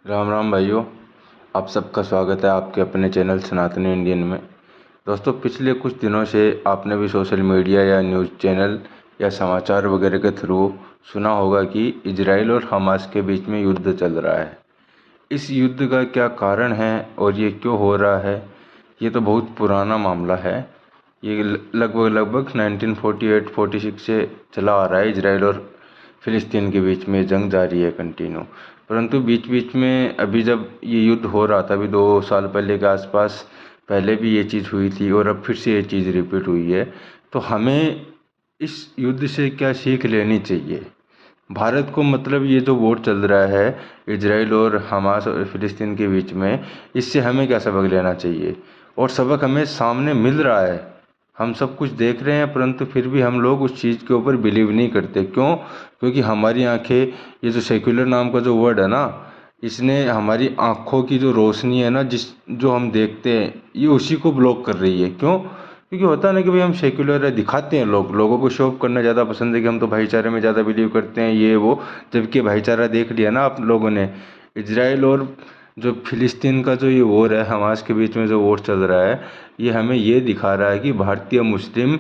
राम राम भाइयों। आप सबका स्वागत है आपके अपने चैनल सनातनी इंडियन में। दोस्तों, पिछले कुछ दिनों से आपने भी सोशल मीडिया या न्यूज़ चैनल या समाचार वगैरह के थ्रू सुना होगा कि इजराइल और हमास के बीच में युद्ध चल रहा है। इस युद्ध का क्या कारण है और ये क्यों हो रहा है, ये तो बहुत पुराना मामला है। ये लगभग लगभग 1948-46 से चला आ रहा है। इजराइल और फ़िलिस्तीन के बीच में जंग जारी है कंटिन्यू। परंतु बीच बीच में अभी जब ये युद्ध हो रहा था, अभी 2 साल पहले के आसपास पहले भी ये चीज़ हुई थी और अब फिर से ये चीज़ रिपीट हुई है। तो हमें इस युद्ध से क्या सीख लेनी चाहिए? भारत को मतलब ये जो वॉर चल रहा है इजराइल और हमास और फ़िलिस्तीन के बीच में, इससे हमें क्या सबक लेना चाहिए? और सबक हमें सामने मिल रहा है, हम सब कुछ देख रहे हैं, परंतु फिर भी हम लोग उस चीज़ के ऊपर बिलीव नहीं करते। क्यों? क्योंकि हमारी आंखें, ये जो सेक्युलर नाम का जो वर्ड है ना, इसने हमारी आँखों की जो रोशनी है ना, जो हम देखते हैं, ये उसी को ब्लॉक कर रही है। क्यों? क्योंकि होता है ना कि भाई हम सेक्युलर है, दिखाते हैं, लोगों को शो ऑफ करना ज़्यादा पसंद है कि हम तो भाईचारे में ज़्यादा बिलीव करते हैं, ये वो। जबकि भाईचारा देख लिया ना आप लोगों ने, इजराइल और जो फ़िलिस्तीन का जो ये वॉर है, हमास के बीच में जो वॉर चल रहा है, ये हमें ये दिखा रहा है कि भारतीय मुस्लिम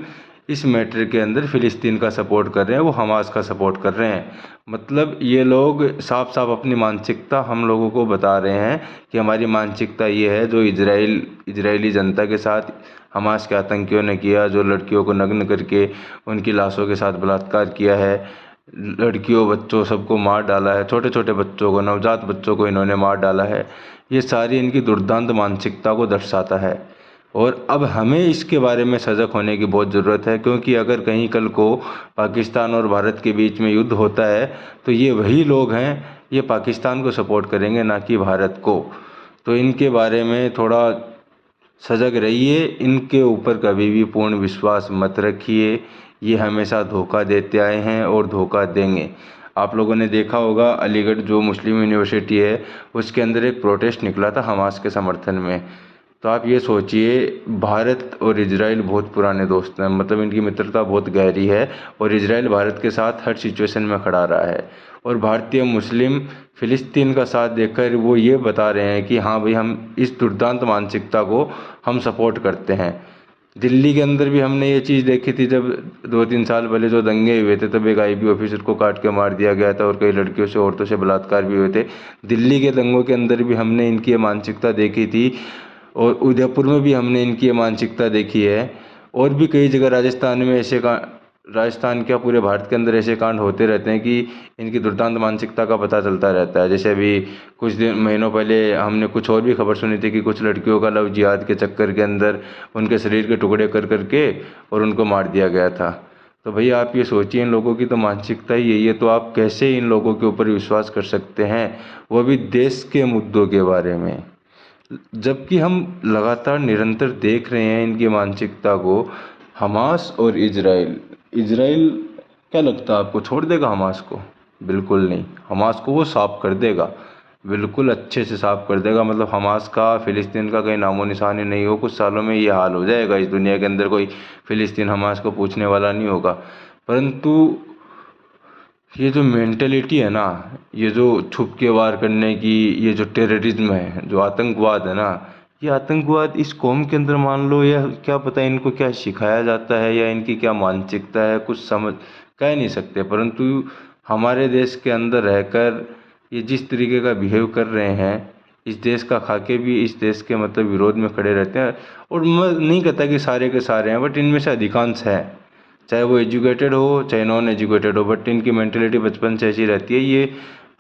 इस मैटर के अंदर फ़िलिस्तीन का सपोर्ट कर रहे हैं, वो हमास का सपोर्ट कर रहे हैं। मतलब ये लोग साफ साफ अपनी मानसिकता हम लोगों को बता रहे हैं कि हमारी मानसिकता ये है जो इजरायली जनता के साथ हमास के आतंकियों ने किया, जो लड़कियों को नग्न करके उनकी लाशों के साथ बलात्कार किया है, लड़कियों बच्चों सबको मार डाला है, छोटे छोटे बच्चों को, नवजात बच्चों को इन्होंने मार डाला है। ये सारी इनकी दुर्दांत मानसिकता को दर्शाता है। और अब हमें इसके बारे में सजग होने की बहुत ज़रूरत है, क्योंकि अगर कहीं कल को पाकिस्तान और भारत के बीच में युद्ध होता है तो ये वही लोग हैं, ये पाकिस्तान को सपोर्ट करेंगे, ना कि भारत को। तो इनके बारे में थोड़ा सजग रहिए, इनके ऊपर कभी भी पूर्ण विश्वास मत रखिए। ये हमेशा धोखा देते आए हैं और धोखा देंगे। आप लोगों ने देखा होगा, अलीगढ़ जो मुस्लिम यूनिवर्सिटी है, उसके अंदर एक प्रोटेस्ट निकला था हमास के समर्थन में। तो आप ये सोचिए, भारत और इजराइल बहुत पुराने दोस्त हैं, मतलब इनकी मित्रता बहुत गहरी है, और इजराइल भारत के साथ हर सिचुएशन में खड़ा रहा है। और भारतीय मुस्लिम फ़िलिस्तीन का साथ देखकर वो ये बता रहे हैं कि हाँ भाई, हम इस दुर्दांत मानसिकता को हम सपोर्ट करते हैं। दिल्ली के अंदर भी हमने ये चीज़ देखी थी, जब 2-3 साल पहले जो दंगे हुए थे, तब एक आईबी ऑफिसर को काट के मार दिया गया था और कई लड़कियों से, औरतों से बलात्कार भी हुए थे। दिल्ली के दंगों के अंदर भी हमने इनकी ये मानसिकता देखी थी, और उदयपुर में भी हमने इनकी ये मानसिकता देखी है। और भी कई जगह राजस्थान में ऐसे का, राजस्थान क्या पूरे भारत के अंदर ऐसे कांड होते रहते हैं कि इनकी दुर्दांत मानसिकता का पता चलता रहता है। जैसे अभी कुछ दिन महीनों पहले हमने कुछ और भी खबर सुनी थी कि कुछ लड़कियों का लव जिहाद के चक्कर के अंदर उनके शरीर के टुकड़े कर करके और उनको मार दिया गया था। तो भैया आप ये सोचिए, इन लोगों की तो मानसिकता ही यही है, तो आप कैसे इन लोगों के ऊपर विश्वास कर सकते हैं, वो भी देश के मुद्दों के बारे में? जबकि हम लगातार निरंतर देख रहे हैं इनकी मानसिकता को। हमास और इजराइल, इजराइल क्या लगता है आपको छोड़ देगा हमास को? बिल्कुल नहीं। हमास को वो साफ कर देगा, बिल्कुल अच्छे से साफ कर देगा। मतलब हमास का, फ़िलिस्तीन का कहीं नामो निशान ही नहीं हो, कुछ सालों में ये हाल हो जाएगा। इस दुनिया के अंदर कोई फ़िलिस्तीन हमास को पूछने वाला नहीं होगा। परंतु ये जो मेंटेलिटी है ना, ये जो छुप के वार करने की, ये जो टेररिज्म है, जो आतंकवाद है ना, ये आतंकवाद इस कौम के अंदर मान लो, या क्या पता इनको क्या सिखाया जाता है या इनकी क्या मानसिकता है, कुछ समझ कह नहीं सकते। परंतु हमारे देश के अंदर रहकर ये जिस तरीके का बिहेव कर रहे हैं, इस देश का खाके भी इस देश के मतलब विरोध में खड़े रहते हैं। और मैं नहीं कहता कि सारे के सारे हैं, बट इनमें से अधिकांश हैं, चाहे वो एजुकेटेड हो चाहे नॉन एजुकेटेड हो, बट इनकी मेंटेलिटी बचपन से ऐसी रहती है। ये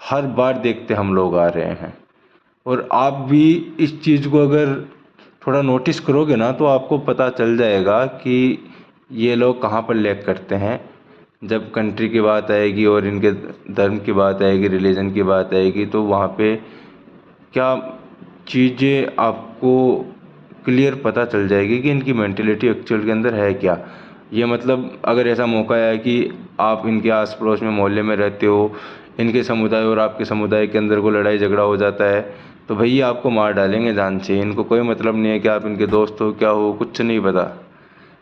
हर बार देखते हम लोग आ रहे हैं। और आप भी इस चीज़ को अगर थोड़ा नोटिस करोगे ना, तो आपको पता चल जाएगा कि ये लोग कहाँ पर लैग करते हैं। जब कंट्री की बात आएगी और इनके धर्म की बात आएगी, रिलीजन की बात आएगी, तो वहाँ पे क्या चीज़ें आपको क्लियर पता चल जाएगी कि इनकी मेंटेलिटी एक्चुअल के अंदर है क्या। ये मतलब अगर ऐसा मौका है कि आप इनके आस पड़ोस में मोहल्ले में रहते हो, इनके समुदाय और आपके समुदाय के अंदर कोई लड़ाई झगड़ा हो जाता है, तो भैया आपको मार डालेंगे जान से। इनको कोई मतलब नहीं है कि आप इनके दोस्त हो क्या हो, कुछ नहीं पता।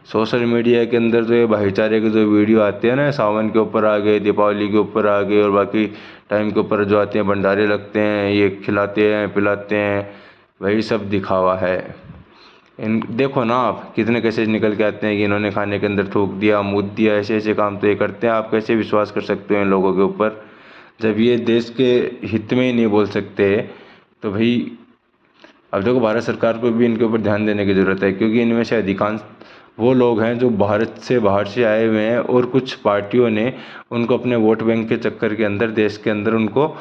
सोशल मीडिया के अंदर जो ये भाईचारे के जो वीडियो आते हैं ना, सावन के ऊपर आ गए, दीपावली के ऊपर आ गए और बाकी टाइम के ऊपर जो आते हैं, भंडारे लगते हैं, ये खिलाते हैं पिलाते हैं, वही सब दिखावा है। इन देखो ना आप कितने कैसे निकल के आते हैं कि इन्होंने खाने के अंदर थूक दिया, मूत दिया, ऐसे ऐसे काम तो ये करते हैं। आप कैसे विश्वास कर सकते हो इन लोगों के ऊपर, जब ये देश के हित में ही नहीं बोल सकते। तो भाई अब देखो, भारत सरकार को भी इनके ऊपर ध्यान देने की ज़रूरत है, क्योंकि इनमें से अधिकांश वो लोग हैं जो भारत से बाहर से आए हुए हैं और कुछ पार्टियों ने उनको अपने वोट बैंक के चक्कर के अंदर देश के अंदर उनको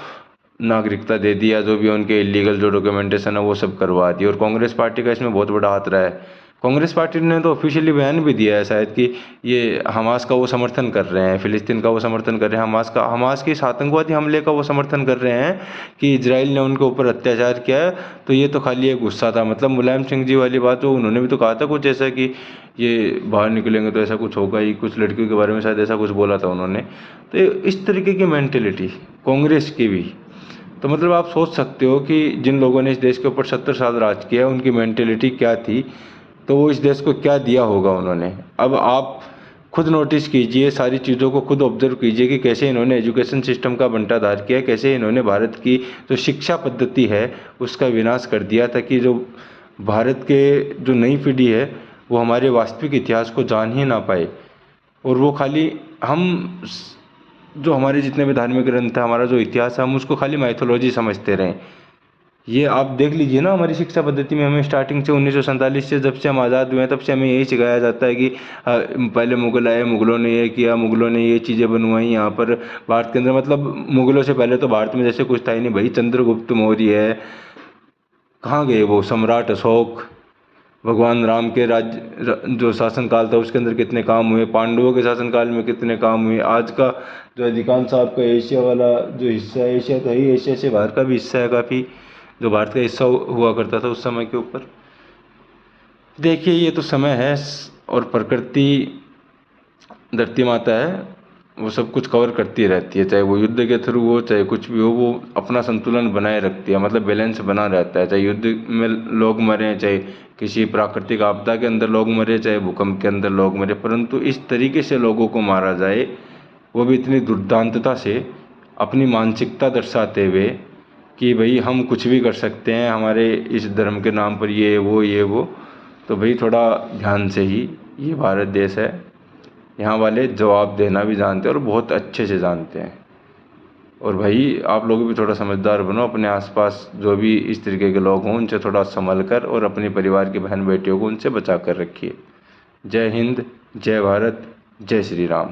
नागरिकता दे दिया, जो भी उनके इलीगल जो डॉक्यूमेंटेशन है वो सब करवा दी। और कांग्रेस पार्टी का इसमें बहुत बड़ा हाथ रहा है। कांग्रेस पार्टी ने तो ऑफिशियली बयान भी दिया है शायद कि ये हमास का वो समर्थन कर रहे हैं, फ़िलिस्तीन का वो समर्थन कर रहे हैं, हमास के इस आतंकवादी हमले का वो समर्थन कर रहे हैं कि इजराइल ने उनके ऊपर अत्याचार किया है। तो ये तो खाली एक गुस्सा था, मतलब मुलायम सिंह जी वाली बात, तो उन्होंने भी तो कहा था कुछ ऐसा कि ये बाहर निकलेंगे तो ऐसा कुछ होगा ही, कुछ लड़कियों के बारे में शायद ऐसा कुछ बोला था उन्होंने। तो इस तरीके की मैंटेलिटी कांग्रेस की भी, तो मतलब आप सोच सकते हो कि जिन लोगों ने इस देश के ऊपर 70 साल राज किया उनकी मेंटेलिटी क्या थी, तो वो इस देश को क्या दिया होगा उन्होंने। अब आप खुद नोटिस कीजिए, सारी चीज़ों को खुद ऑब्जर्व कीजिए कि कैसे इन्होंने एजुकेशन सिस्टम का बंटाधार किया, कैसे इन्होंने भारत की जो शिक्षा पद्धति है उसका विनाश कर दिया, ताकि जो भारत के जो नई पीढ़ी है वो हमारे वास्तविक इतिहास को जान ही ना पाए। और वो खाली हम जो हमारे जितने भी धार्मिक ग्रंथ है, हमारा जो इतिहास है, हम उसको खाली माइथोलॉजी समझते रहें। ये आप देख लीजिए ना, हमारी शिक्षा पद्धति में हमें स्टार्टिंग से 1947 से जब से हम आज़ाद हुए हैं तब से हमें यही सिखाया जाता है कि पहले मुग़ल आए, मुग़लों ने ये किया, मुग़लों ने ये चीज़ें बनवाई यहाँ पर भारत के अंदर। मतलब मुग़लों से पहले तो भारत में जैसे कुछ था ही नहीं भाई। चंद्रगुप्त मौर्य है, कहाँ गए वो सम्राट अशोक, भगवान राम के जो शासनकाल था उसके अंदर कितने काम हुए, पांडवों के शासनकाल में कितने काम हुए। आज का जो अधिकांश आपका एशिया वाला जो हिस्सा है, एशिया तो ही, एशिया से बाहर का भी हिस्सा है काफ़ी, जो भारत का हिस्सा हुआ करता था उस समय के ऊपर। देखिए ये तो समय है और प्रकृति धरती माता है, वो सब कुछ कवर करती रहती है, चाहे वो युद्ध के थ्रू हो चाहे कुछ भी हो, वो अपना संतुलन बनाए रखती है, मतलब बैलेंस बना रहता है। चाहे युद्ध में लोग मरें, चाहे किसी प्राकृतिक आपदा के अंदर लोग मरे, चाहे भूकंप के अंदर लोग मरे, परंतु इस तरीके से लोगों को मारा जाए, वो भी इतनी दुर्दांतता से, अपनी मानसिकता दर्शाते हुए कि भाई हम कुछ भी कर सकते हैं, हमारे इस धर्म के नाम पर ये वो। तो भाई थोड़ा ध्यान से ही, ये भारत देश है, यहाँ वाले जवाब देना भी जानते हैं और बहुत अच्छे से जानते हैं। और भाई आप लोग भी थोड़ा समझदार बनो, अपने आसपास जो भी इस तरीके के लोग हों उनसे थोड़ा संभल कर, और अपने परिवार की बहन बेटियों को उनसे बचा कर रखिए। जय हिंद, जय भारत, जय श्री राम।